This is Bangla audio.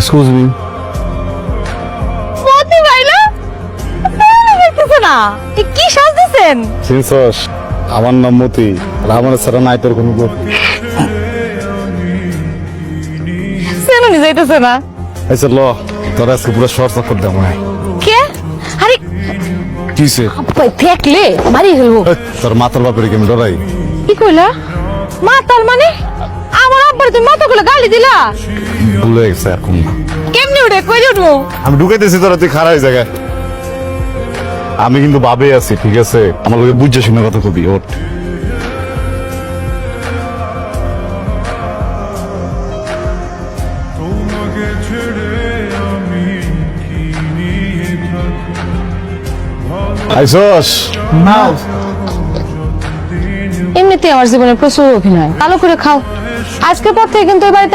Excuse me. মতি ভাইলা দেখতেছ না কি সাজতেছেন? চিনছস? আমার নাম মতি, আর আমার ছাড়া নাই তোর কোনো লোক। চেনুনি যাইতেছে না। আচ্ছা ল, তোর আজকে পুরো শর্ট চক্কর দেবো। কে? আরে কিসে? ভাই দেখলে মারি ফেলবো। তোর মাতার বাপের কি আমি ডরাই? কি কইলা? মাতাল মানে? আমার আব্বার তুমি মাথা গুলো গালি দিলা? ভুলে গেছে এখন না। কেমনে উঠে কই উঠবো? আমি ঢুকাইতেছি, তোরা তুই খারাপ জায়গায়। আমি কিন্তু ভাবে আছি, ঠিক আছে? আমার লোকে বুঝছে শুনে কথা কবি। ওঠ। আইসস? এমনিতে আমার জীবনে প্রচুর অভিনয়, ভালো করে খাও। আজকের পর থেকে কিন্তু এই বাড়িতে